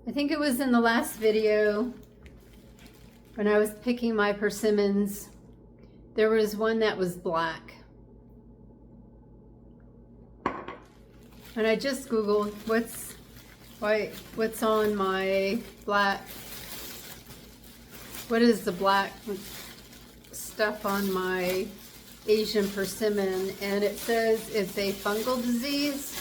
I think it was in the last video when I was picking my persimmons, there was one that was black. And I just Googled what's on my black, what is the black stuff on my Asian persimmon, and it says it's a fungal disease,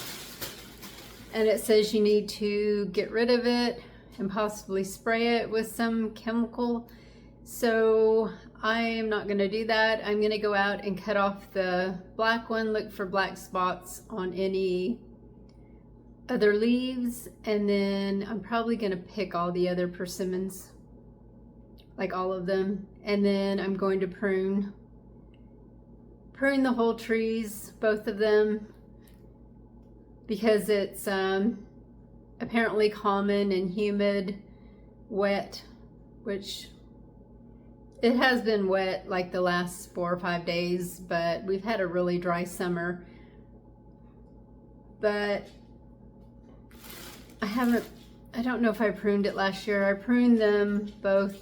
and it says you need to get rid of it and possibly spray it with some chemical. So I am not going to do that. I'm going to go out and cut off the black one, look for black spots on any other leaves, and then I'm probably going to pick all the other persimmons, like all of them, and then I'm going to prune the whole trees, both of them, because it's apparently common and humid, wet, which it has been wet like the last 4 or 5 days, but we've had a really dry summer. But I don't know if I pruned it last year. I pruned them both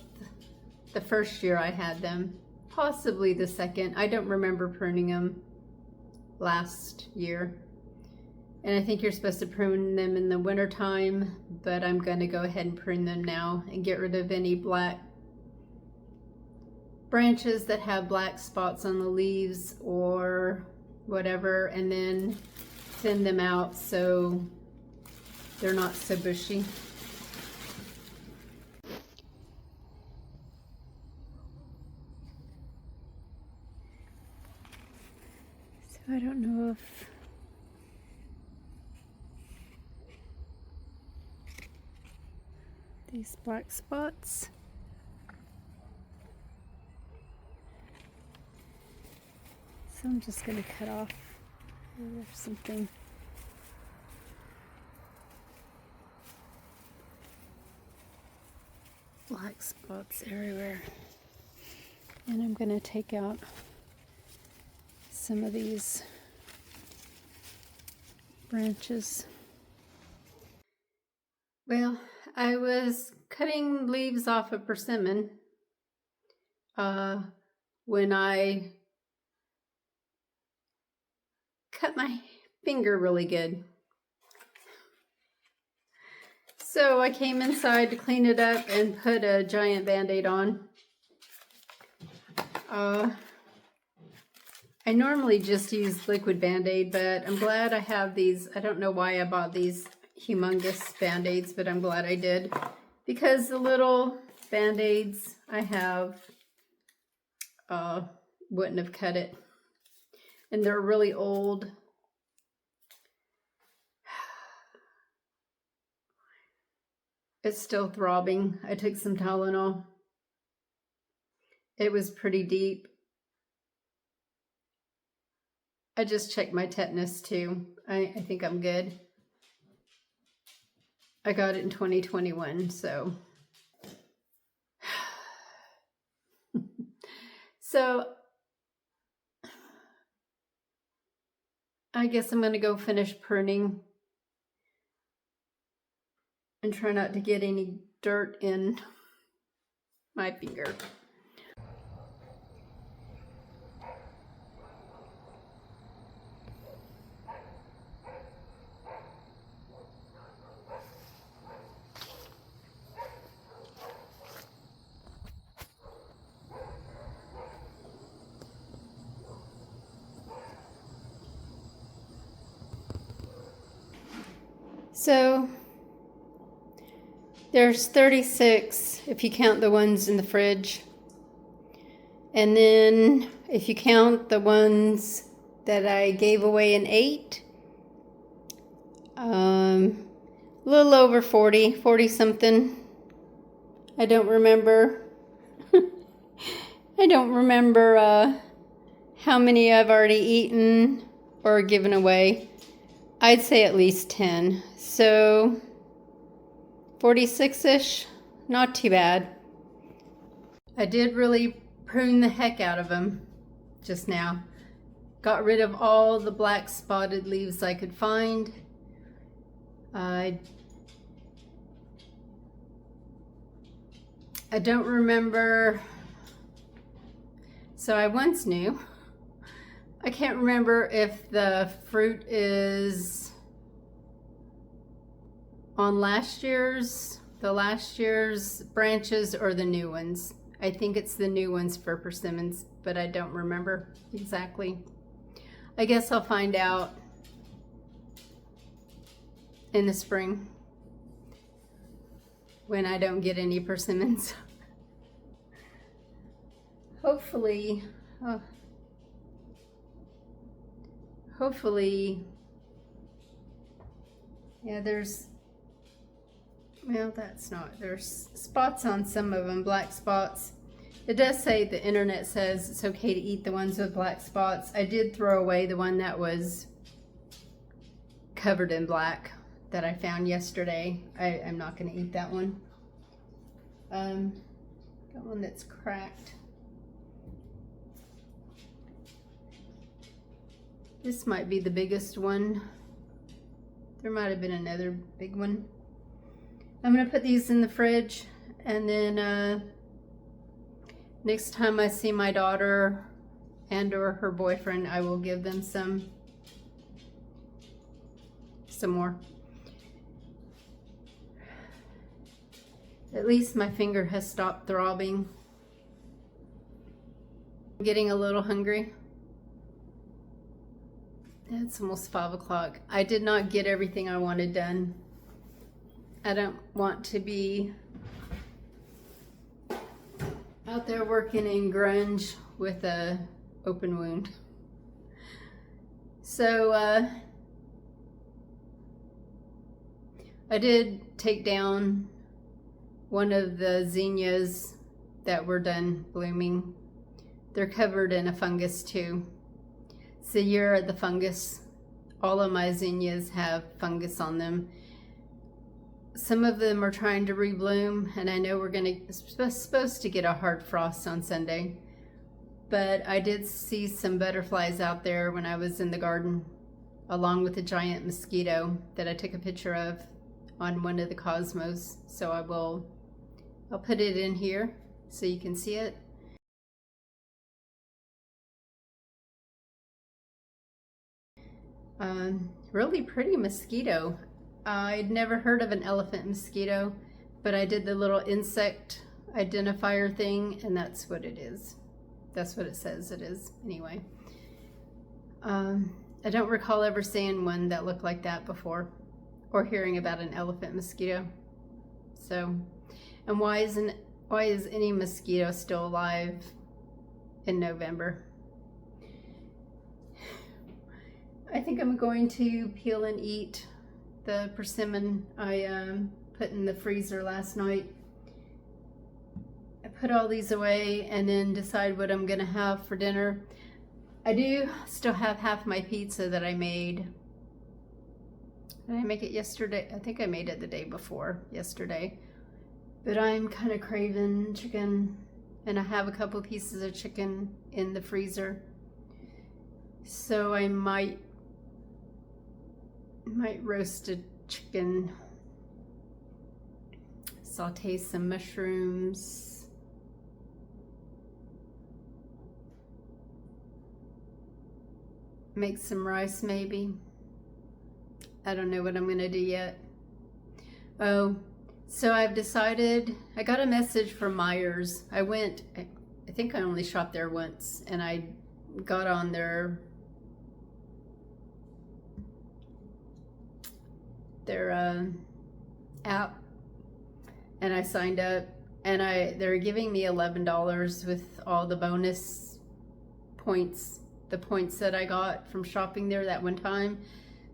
the first year I had them, possibly the second. I don't remember pruning them last year. And I think you're supposed to prune them in the winter time, but I'm going to go ahead and prune them now and get rid of any black branches that have black spots on the leaves or whatever, and then thin them out so they're not so bushy. So I don't know if these black spots, so I'm just going to cut off or something. Black spots everywhere. And I'm going to take out some of these branches. Well, I was cutting leaves off a persimmon when I cut my finger really good. So I came inside to clean it up and put a giant Band-Aid on. I normally just use liquid Band-Aid, but I'm glad I have these. I don't know why I bought these humongous Band-Aids, but I'm glad I did, because the little Band-Aids I have wouldn't have cut it. And they're really old. It's still throbbing. I took some Tylenol. It was pretty deep. I just checked my tetanus too. I think I'm good. I got it in 2021, so. So I guess I'm going to go finish pruning and try not to get any dirt in my finger. So there's 36 if you count the ones in the fridge. And then if you count the ones that I gave away in 8, a little over 40 something. I don't remember. I don't remember how many I've already eaten or given away. I'd say at least 10. So 46-ish, not too bad. I did really prune the heck out of them just now. Got rid of all the black spotted leaves I could find. I I don't remember. So I once knew. I can't remember if the fruit is on the last year's branches or the new ones. I think it's the new ones for persimmons, but I don't remember exactly. I guess I'll find out in the spring when I don't get any persimmons. Hopefully, yeah, there's spots on some of them, black spots. It does say, the internet says it's okay to eat the ones with black spots. I did throw away the one that was covered in black that I found yesterday. I'm not going to eat that one. Got one that's cracked. This might be the biggest one. There might have been another big one. I'm going to put these in the fridge, and then next time I see my daughter and or her boyfriend, I will give them some more. At least my finger has stopped throbbing. I'm getting a little hungry. It's almost 5 o'clock. I did not get everything I wanted done. I don't want to be out there working in grunge with a open wound. So I did take down one of the zinnias that were done blooming. They're covered in a fungus too. It's the year of the fungus. All of my zinnias have fungus on them. Some of them are trying to rebloom, and I know we're supposed to get a hard frost on Sunday. But I did see some butterflies out there when I was in the garden, along with a giant mosquito that I took a picture of on one of the Cosmos. So I'll put it in here so you can see it. Really pretty mosquito. I'd never heard of an elephant mosquito, but I did the little insect identifier thing, and that's what it is. That's what it says it is, anyway. I don't recall ever seeing one that looked like that before, or hearing about an elephant mosquito. So, and why is any mosquito still alive in November? I think I'm going to peel and eat the persimmon I put in the freezer last night. I put all these away and then decide what I'm gonna have for dinner. I do still have half my pizza that I made. Did I make it yesterday? I think I made it the day before yesterday. But I'm kind of craving chicken, and I have a couple pieces of chicken in the freezer. So I might roast a chicken, saute some mushrooms, make some rice maybe. I don't know what I'm gonna do yet. Oh, so I've decided, I got a message from Myers. I think I only shopped there once, and I got on their app, and I signed up, and they're giving me $11 with all the bonus points, the points that I got from shopping there that one time.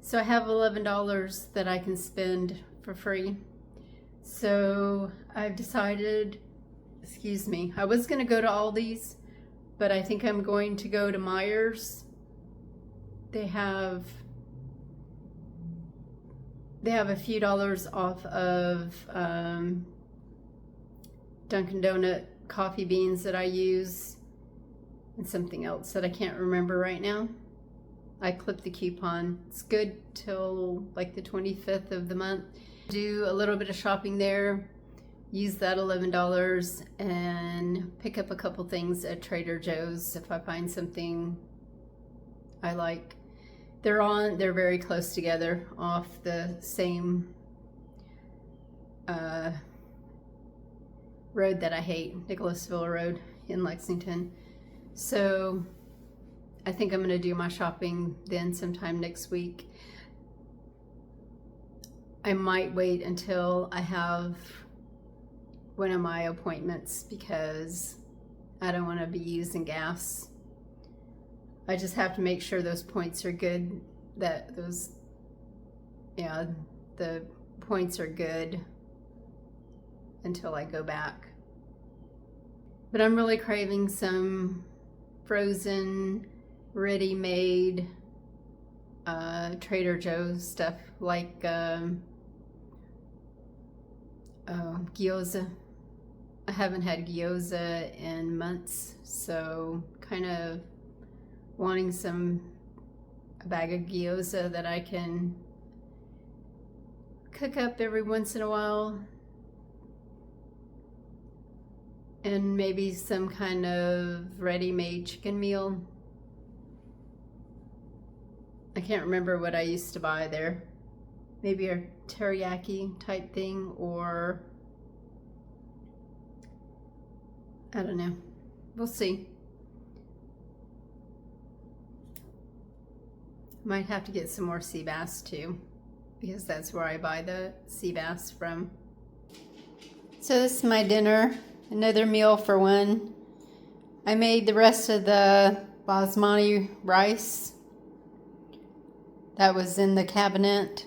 So I have $11 that I can spend for free. So I've decided, excuse me, I was gonna go to Aldi's, but I think I'm going to go to Myers. They have a few dollars off of Dunkin' Donut coffee beans that I use, and something else that I can't remember right now. I clipped the coupon. It's good till like the 25th of the month. Do a little bit of shopping there, use that $11 and pick up a couple things at Trader Joe's if I find something I like. They're very close together off the same road that I hate, Nicholasville Road in Lexington. So I think I'm gonna do my shopping then sometime next week. I might wait until I have one of my appointments because I don't want to be using gas. I just have to make sure those points are good, that those, yeah, the points are good until I go back. But I'm really craving some frozen, ready-made Trader Joe's stuff like gyoza. I haven't had gyoza in months, so kind of wanting a bag of gyoza that I can cook up every once in a while, and maybe some kind of ready-made chicken meal. I can't remember what I used to buy there. Maybe a teriyaki type thing, or I don't know. We'll see. Might have to get some more sea bass too, because that's where I buy the sea bass from. So this is my dinner, another meal for one. I made the rest of the basmati rice that was in the cabinet.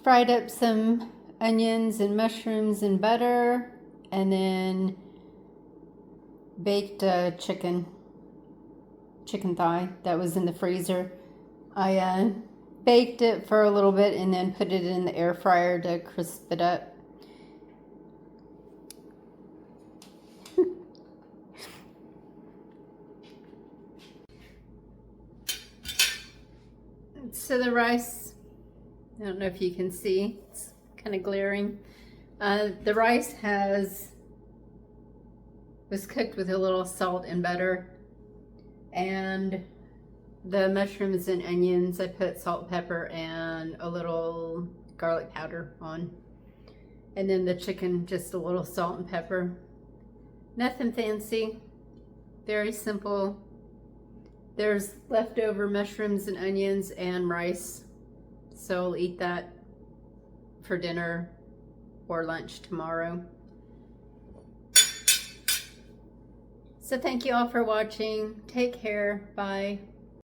Fried up some onions and mushrooms in butter, and then baked a chicken thigh that was in the freezer. I baked it for a little bit and then put it in the air fryer to crisp it up. So the rice, I don't know if you can see, it's kind of glaring. The rice was cooked with a little salt and butter, and the mushrooms and onions I put salt, pepper, and a little garlic powder on, and then the chicken just a little salt and pepper. Nothing fancy, very simple. There's leftover mushrooms and onions and rice, so I'll eat that for dinner or lunch tomorrow. So thank you all for watching. Take care. Bye.